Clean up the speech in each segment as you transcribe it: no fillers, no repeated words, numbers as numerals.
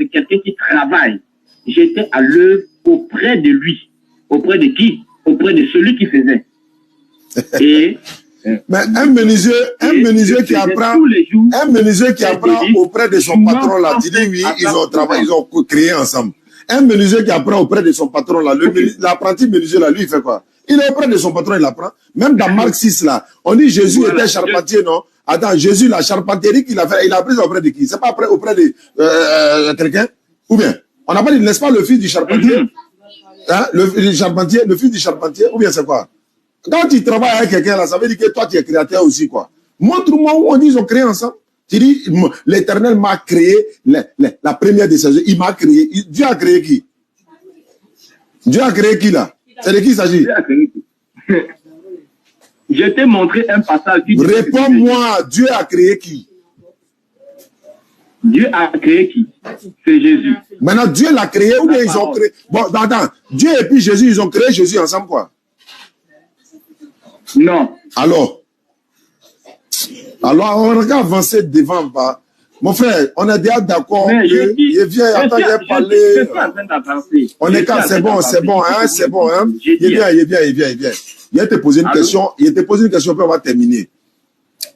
c'est quelqu'un qui travaille. J'étais à l'œuvre auprès de lui. Auprès de qui? Auprès de celui qui faisait. Et mais un menuisier qui apprend auprès de son patron là, tu dis oui, ils ont travaillé, ils ont créé ensemble. Un menuisier qui apprend auprès de son patron là, l'apprenti menuisier là, lui il fait quoi? Il est auprès de son patron, il apprend. Même dans Marc 6 là, on dit Jésus était charpentier, non? Attends, Jésus, la charpenterie qu'il a fait, il a pris auprès de qui? C'est pas auprès de quelqu'un? Ou bien, on n'a pas dit, n'est-ce pas le fils du charpentier? Hein? Le charpentier, le fils du charpentier? Ou bien c'est quoi? Quand tu travailles avec quelqu'un là, ça veut dire que toi tu es créateur aussi, quoi. Montre-moi où on dit ils ont créé ensemble. Tu dis, l'Éternel m'a créé la première de ses œuvres. Il m'a créé. Dieu a créé qui? Dieu a créé qui là? C'est de qui il s'agit? Je t'ai montré un passage. Réponds-moi, Dieu a créé qui? Dieu a créé qui? C'est Jésus. Maintenant, Dieu l'a créé ou bien ils ont créé? Bon, attends, Dieu et puis Jésus, ils ont créé Jésus ensemble, quoi? Non. Alors, on regarde avancer devant, pas. Mon frère, on est déjà d'accord. Il vient, attends, il vient parler. On est quand, c'est bon, hein, c'est bon, hein. Il vient. Il vient te poser une question, puis on va terminer.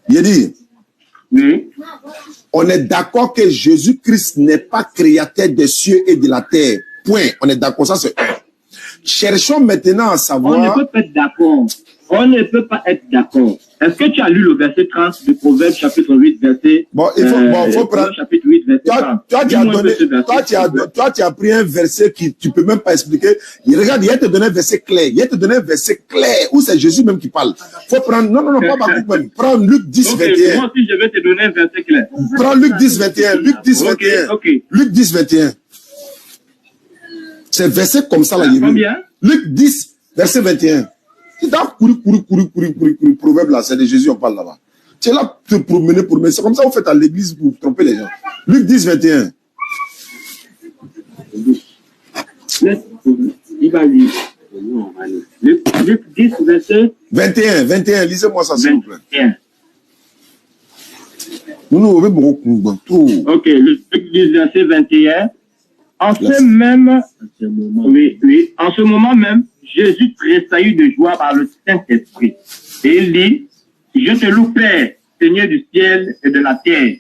Il dit, oui. On est d'accord que Jésus-Christ n'est pas créateur des cieux et de la terre. Point. On est d'accord, ça c'est un. Cherchons maintenant à savoir. On ne peut pas être d'accord. On ne peut pas être d'accord. Est-ce que tu as lu le verset 30 du Proverbe chapitre 8, verset... Bon, faut prendre... Chapitre 8, verset 30. Toi, tu as pris un verset qui tu peux même pas expliquer. Regarde, il va te donner un verset clair. Où c'est Jésus même qui parle. Faut prendre... Non, pas Bakouk même. Prends Luc 10, 21. Moi aussi, je vais te donner un verset clair. Prends Luc 10, 21. Luc 10, 21. Luc 10, 21. C'est verset comme ça, là. Combien? Luc 10, verset 21. Tu dois courir, proverbe là, c'est de Jésus, on parle là-bas. Tu es là te promener, c'est comme ça vous faites à l'église pour tromper les gens. Luc 10, 21. Il va lire. Luc 10, verset 21, lisez-moi ça, s'il vous plaît. 21. Ok, Luc 10, verset 21. En ce moment même, Jésus tressaillit de joie par le Saint-Esprit. Et il dit, je te loue, Père, Seigneur du ciel et de la terre,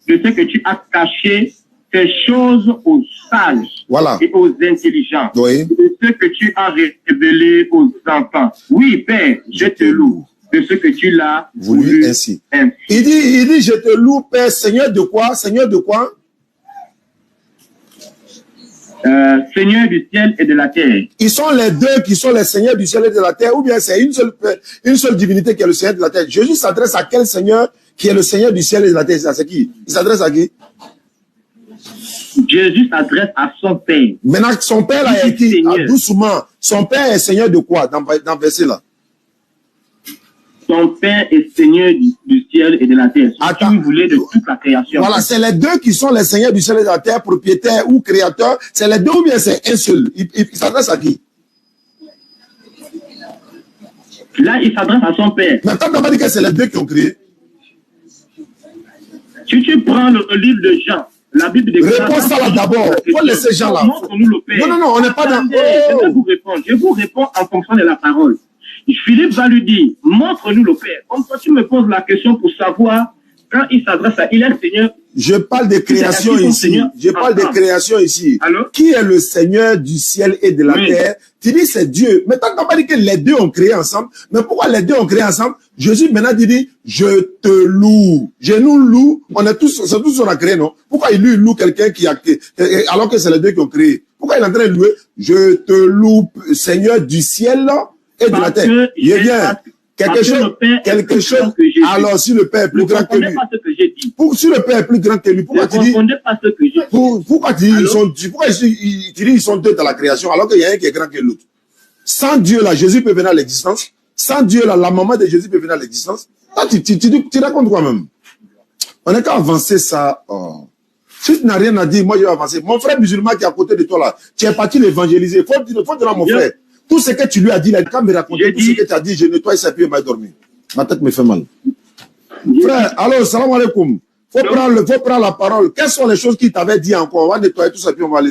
de ce que tu as caché ces choses aux sages et aux intelligents, de ce que tu as révélé aux enfants. Oui, Père, je te loue, de ce que tu l'as voulu ainsi. Il dit, je te loue, Père, Seigneur de quoi? Seigneur de quoi? Seigneur du ciel et de la terre. Ils sont les deux qui sont les seigneurs du ciel et de la terre, ou bien c'est une seule divinité qui est le Seigneur de la terre. Jésus s'adresse à quel Seigneur qui est le Seigneur du ciel et de la terre? C'est qui? Il s'adresse à qui? Jésus s'adresse à son Père. Maintenant, son Père là est qui? Doucement. Son Père est Seigneur de quoi dans le verset là? Son Père est Seigneur du ciel et de la terre. Attends. Si vous voulez, de toute la création. Voilà, c'est les deux qui sont les seigneurs du ciel et de la terre, propriétaires ou créateurs. C'est les deux ou bien c'est un seul? Il s'adresse à qui? Là, il s'adresse à son Père. Mais quand on va dire que c'est les deux qui ont créé. Si tu prends le livre de Jean, la Bible de réponds ça là d'abord. Il faut laisser Jean là. Montre-nous le Père. Non, on n'est pas dans... Je vous réponds en fonction de la parole. Philippe va lui dire, montre-nous le Père. Comme toi, tu me poses la question pour savoir, quand il s'adresse à il est le Seigneur. Je parle de création ici. Qui est le Seigneur du ciel et de la terre? Tu dis c'est Dieu. Mais tant qu'on pas dit que les deux ont créé ensemble, mais pourquoi les deux ont créé ensemble? Jésus maintenant dit, je te loue. Je nous loue. C'est tous on a créé, non? Pourquoi il loue quelqu'un qui a créé, alors que c'est les deux qui ont créé? Pourquoi il est en train de louer? Je te loue, Seigneur du ciel, et de la terre. Il vient. Quelque chose. Alors, si le Père est plus grand que lui. Si le Père est plus grand que lui, pourquoi tu dis? Pourquoi tu dis ils sont deux dans la création alors qu'il y a un qui est grand que l'autre? Sans Dieu, là, Jésus peut venir à l'existence. Sans Dieu, là, la maman de Jésus peut venir à l'existence. Là, tu racontes quoi même? On n'est qu'à avancer ça. Oh. Si tu n'as rien à dire, moi je vais avancer. Mon frère musulman qui est à côté de toi là, tu es parti l'évangéliser. Faut dire à mon frère. Tout ce que tu lui as dit, là, quand me raconter tout ce que tu as dit, je nettoie ses pieds et m'a dormi. Ma tête me fait mal. Frère, alors, salam alaikum. Faut prendre la parole. Quelles sont les choses qu'il t'avait dit encore? On va nettoyer tout ça, puis on va laisser.